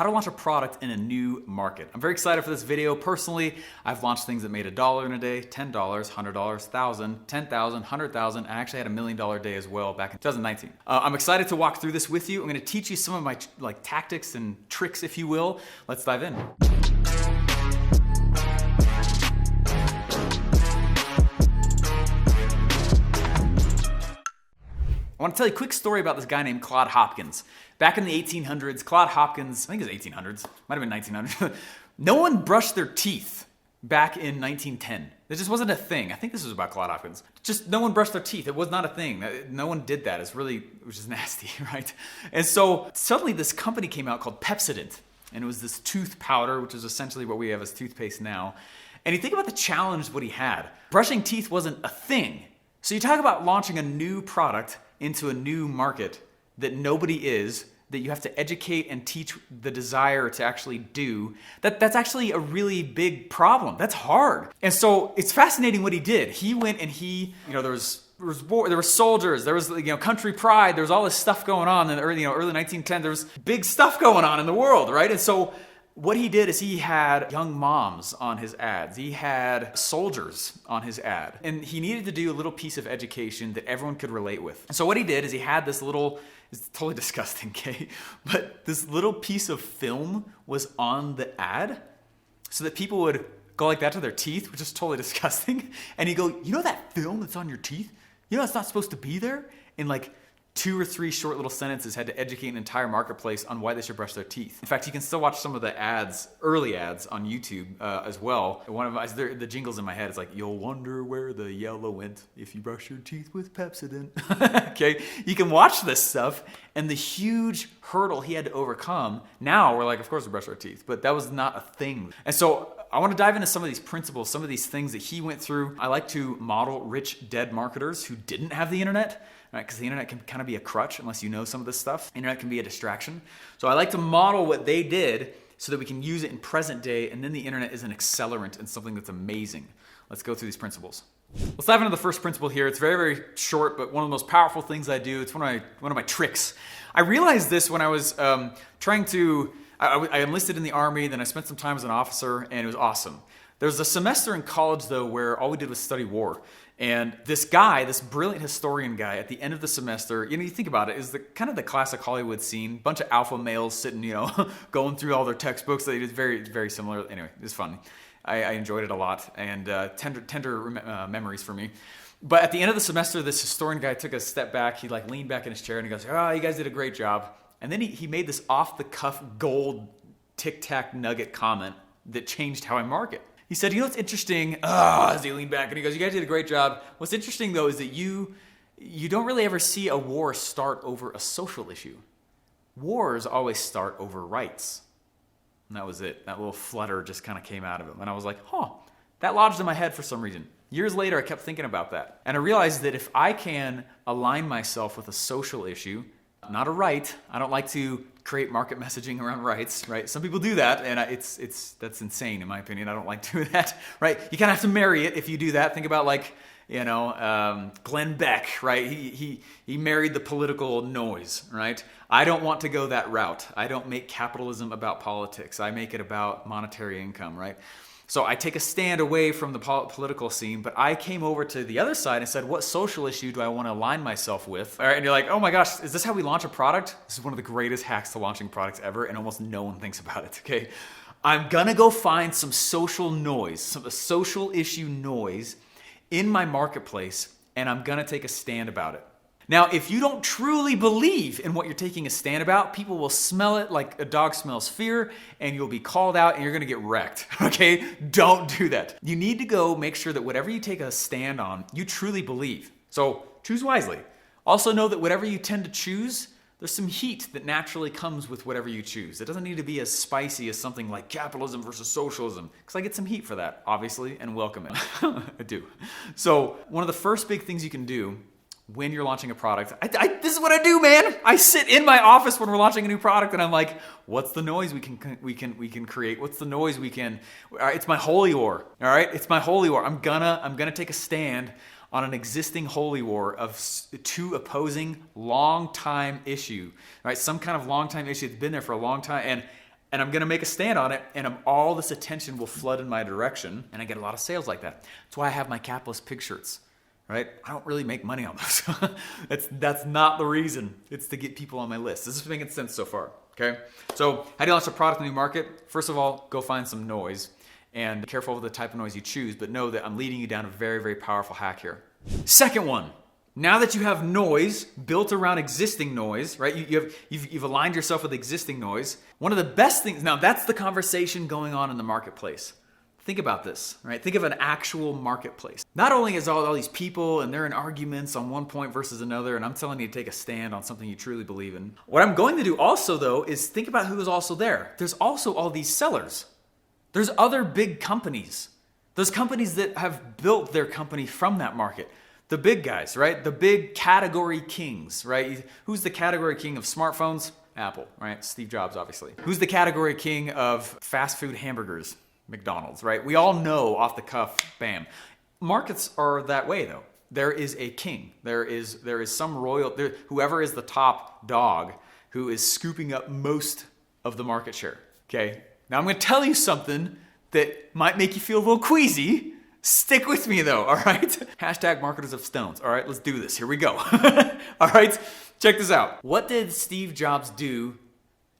how to launch a product in a new market. I'm very excited for this video. Personally, I've launched things that made $1 in a day, $10, $100, $1,000, $10,000, $100,000. I actually had $1 million day as well back in 2019. I'm excited to walk through this with you. I'm gonna teach you some of my tactics and tricks, if you will. Let's dive in. I want to tell you a quick story about this guy named Claude Hopkins. Back in the 1800s, Claude Hopkins, I think it was 1800s, might have been 1900s. No one brushed their teeth back in 1910. It just wasn't a thing. I think this was about Claude Hopkins. Just no one brushed their teeth. It was not a thing. No one did that. Which is nasty, right? And so suddenly this company came out called Pepsodent. And it was this tooth powder, which is essentially what we have as toothpaste now. And you think about the challenge what he had. Brushing teeth wasn't a thing. So you talk about launching a new product into a new market that nobody is, that you have to educate and teach the desire to actually do, that's actually a really big problem. That's hard. And so it's fascinating what he did. He went and there were soldiers, there was country pride, there was all this stuff going on in the early 1910s. There was big stuff going on in the world, right? And so what he did is he had young moms on his ads. He had soldiers on his ad. And he needed to do a little piece of education that everyone could relate with. And so what he did is he had this little, it's totally disgusting, okay? But this little piece of film was on the ad so that people would go like that to their teeth, which is totally disgusting. And he'd go, you know that film that's on your teeth? You know it's not supposed to be there? And like 2 or 3 short little sentences had to educate an entire marketplace on why they should brush their teeth. In fact, you can still watch some of the ads, early ads on YouTube as well. One of the jingles in my head is like, you'll wonder where the yellow went if you brush your teeth with Pepsodent. Okay, you can watch this stuff and the huge hurdle he had to overcome. Now we're like, of course we brush our teeth, but that was not a thing. And so I want to dive into some of these principles, some of these things that he went through. I like to model rich dead marketers who didn't have the internet. Right, because the internet can kind of be a crutch unless you know some of this stuff. Internet can be a distraction. So I like to model what they did so that we can use it in present day, and then the internet is an accelerant and something that's amazing. Let's go through these principles. Let's dive into the first principle here. It's very, very short, but one of the most powerful things I do. It's one of my tricks. I realized this when I was I enlisted in the Army, then I spent some time as an officer, and it was awesome. There was a semester in college, though, where all we did was study war. And this guy, this brilliant historian guy, at the end of the semester, you think about it, is kind of the classic Hollywood scene. Bunch of alpha males sitting, going through all their textbooks. It is very, very similar. Anyway, it was fun. I enjoyed it a lot, and tender memories for me. But at the end of the semester, this historian guy took a step back. He leaned back in his chair and he goes, "Oh, you guys did a great job." And then he made this off-the-cuff gold Tic Tac nugget comment that changed how I market. He said, "You know what's interesting?" As he leaned back and he goes, "You guys did a great job. What's interesting though is that you don't really ever see a war start over a social issue. Wars always start over rights." And that was it. That little flutter just kind of came out of him. And I was like, that lodged in my head for some reason. Years later, I kept thinking about that. And I realized that if I can align myself with a social issue, not a right. I don't like to create market messaging around rights, right? Some people do that, and that's insane in my opinion. I don't like doing that, right? You kind of have to marry it if you do that. Think about Glenn Beck, right? He married the political noise, right? I don't want to go that route. I don't make capitalism about politics. I make it about monetary income, right? So I take a stand away from the political scene, but I came over to the other side and said, what social issue do I want to align myself with? All right, and you're like, oh my gosh, is this how we launch a product? This is one of the greatest hacks to launching products ever, and almost no one thinks about it, okay? I'm gonna go find some social noise, some social issue noise in my marketplace, and I'm gonna take a stand about it. Now, if you don't truly believe in what you're taking a stand about, people will smell it like a dog smells fear, and you'll be called out and you're gonna get wrecked, okay? Don't do that. You need to go make sure that whatever you take a stand on, you truly believe. So choose wisely. Also know that whatever you tend to choose, there's some heat that naturally comes with whatever you choose. It doesn't need to be as spicy as something like capitalism versus socialism, because I get some heat for that, obviously, and welcome it. I do. So one of the first big things you can do when you're launching a product, this is what I do, man. I sit in my office when we're launching a new product, and I'm like, what's the noise we can create? What's the noise we can? All right, it's my holy war. All right, it's my holy war. I'm gonna take a stand on an existing holy war of two opposing long-time issue. Right, some kind of long-time issue that's been there for a long time, and and I'm gonna make a stand on it, and all this attention will flood in my direction, and I get a lot of sales like that. That's why I have my Capitalist Pig shirts, right? I don't really make money on those. That's not the reason. It's to get people on my list. This is making sense so far, okay? So how do you launch a product in a new market? First of all, go find some noise, and be careful with the type of noise you choose, but know that I'm leading you down a very, very powerful hack here. Second one. Now that you have noise built around existing noise, right? You've aligned yourself with existing noise. One of the best things, now that's the conversation going on in the marketplace. Think about this, right? Think of an actual marketplace. Not only is all these people and they're in arguments on one point versus another, and I'm telling you to take a stand on something you truly believe in. What I'm going to do also though is think about who is also there. There's also all these sellers. There's other big companies. There's companies that have built their company from that market. The big guys, right? The big category kings, right? Who's the category king of smartphones? Apple, right? Steve Jobs, obviously. Who's the category king of fast food hamburgers? McDonald's, right? We all know off the cuff, bam. Markets are that way though. There is a king. There is some whoever is the top dog who is scooping up most of the market share, okay? Now I'm gonna tell you something that might make you feel a little queasy. Stick with me though, all right? Hashtag marketers of stones. All right, let's do this. Here we go. All right, check this out. What did Steve Jobs do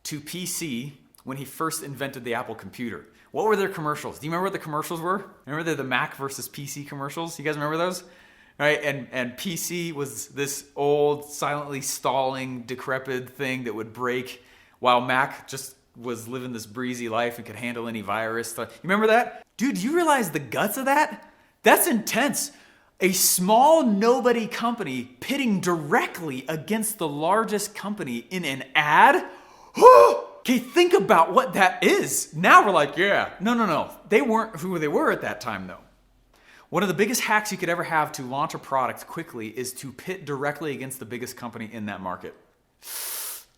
to PC when he first invented the Apple computer? What were their commercials? Do you remember what the commercials were? Remember the Mac versus PC commercials? You guys remember those? Right, and PC was this old, silently stalling, decrepit thing that would break while Mac just was living this breezy life and could handle any virus. You remember that? Dude, do you realize the guts of that? That's intense. A small nobody company pitting directly against the largest company in an ad? Okay, think about what that is. Now we're like, yeah. No. They weren't who they were at that time though. One of the biggest hacks you could ever have to launch a product quickly is to pit directly against the biggest company in that market.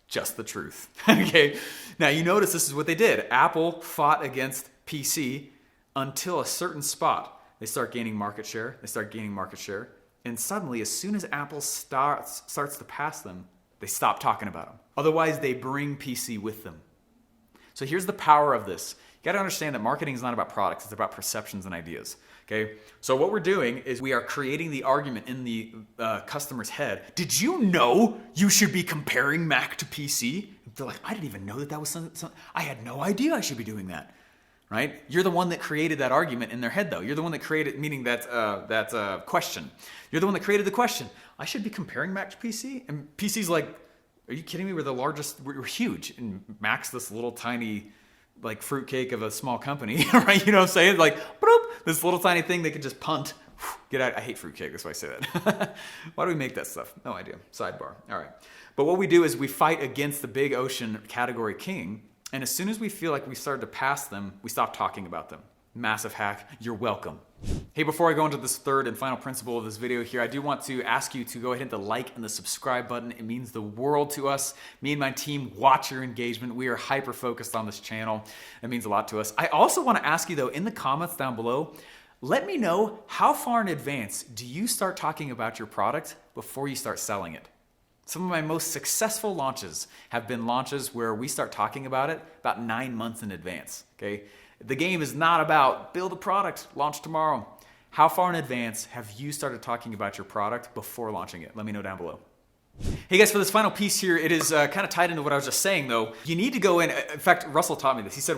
Just the truth. Okay. Now you notice this is what they did. Apple fought against PC until a certain spot. They start gaining market share. And suddenly, as soon as Apple starts to pass them, they stop talking about them. Otherwise, they bring PC with them. So here's the power of this. You got to understand that marketing is not about products. It's about perceptions and ideas. Okay, so what we're doing is we are creating the argument in the customer's head. Did you know you should be comparing Mac to PC? They're like, I didn't even know that was something. I had no idea I should be doing that. Right? You're the one that created that argument in their head, though. You're the one that created, meaning that question. You're the one that created the question. I should be comparing Mac to PC? And PC's like, are you kidding me? We're the largest. We're huge. And Mac's this little tiny, like fruitcake of a small company, right? You know what I'm saying? Like, bloop, this little tiny thing they could just punt. Get out. I hate fruitcake. That's why I say that. Why do we make that stuff? No idea. Sidebar. All right. But what we do is we fight against the big ocean category king. And as soon as we feel like we started to pass them, we stop talking about them. Massive hack. You're welcome. Hey, before I go into this third and final principle of this video here, I do want to ask you to go ahead and hit the like and the subscribe button. It means the world to us. Me and my team watch your engagement. We are hyper focused on this channel. It means a lot to us. I also want to ask you though, in the comments down below, let me know how far in advance do you start talking about your product before you start selling it? Some of my most successful launches have been launches where we start talking about it about 9 months in advance, okay? The game is not about build a product, launch tomorrow. How far in advance have you started talking about your product before launching it? Let me know down below. Hey guys, for this final piece here, it is kind of tied into what I was just saying though. You need to go in fact, Russell taught me this. He said,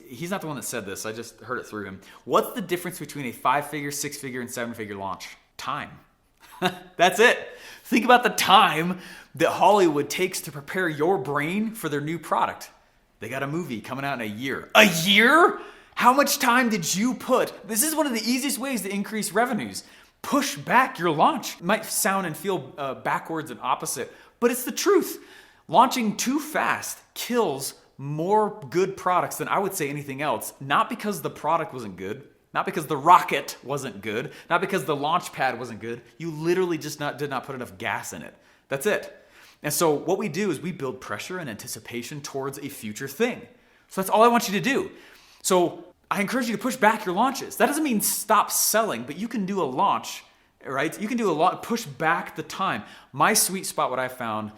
he's not the one that said this, I just heard it through him. What's the difference between a 5-figure, 6-figure, and 7-figure launch? Time. That's it. Think about the time that Hollywood takes to prepare your brain for their new product. They got a movie coming out in a year. A year? How much time did you put? This is one of the easiest ways to increase revenues. Push back your launch. It might sound and feel backwards and opposite, but it's the truth. Launching too fast kills more good products than I would say anything else. Not because the product wasn't good, not because the rocket wasn't good, not because the launch pad wasn't good. You literally just did not put enough gas in it. That's it. And so what we do is we build pressure and anticipation towards a future thing. So that's all I want you to do. So I encourage you to push back your launches. That doesn't mean stop selling, but you can do a launch, right? You can do a lot, push back the time. My sweet spot, what I found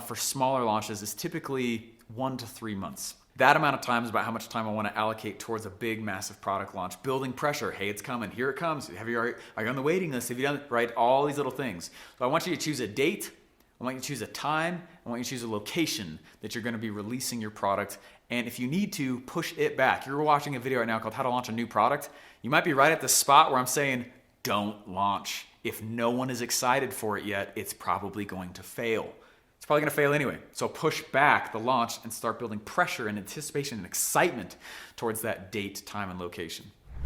for smaller launches is typically 1 to 3 months. That amount of time is about how much time I want to allocate towards a big, massive product launch. Building pressure. Hey, it's coming. Here it comes. Are you on the waiting list? Have you done it? Right? All these little things. So I want you to choose a date. I want you to choose a time. I want you to choose a location that you're going to be releasing your product. And if you need to, push it back. You're watching a video right now called How to Launch a New Product. You might be right at the spot where I'm saying, don't launch. If no one is excited for it yet, it's probably going to fail. It's probably going to fail anyway. So push back the launch and start building pressure and anticipation and excitement towards that date, time, and location.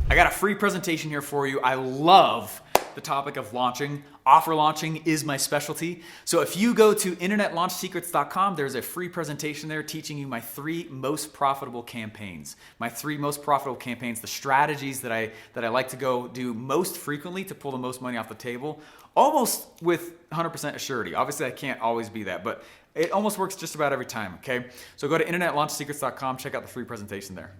I got a free presentation here for you. I love the topic of launching. Offer launching is my specialty. So if you go to internetlaunchsecrets.com, there's a free presentation there teaching you my 3 most profitable campaigns. My 3 most profitable campaigns, the strategies that I like to go do most frequently to pull the most money off the table, almost with 100% assurity. Obviously, I can't always be that, but it almost works just about every time, okay? So go to internetlaunchsecrets.com, check out the free presentation there.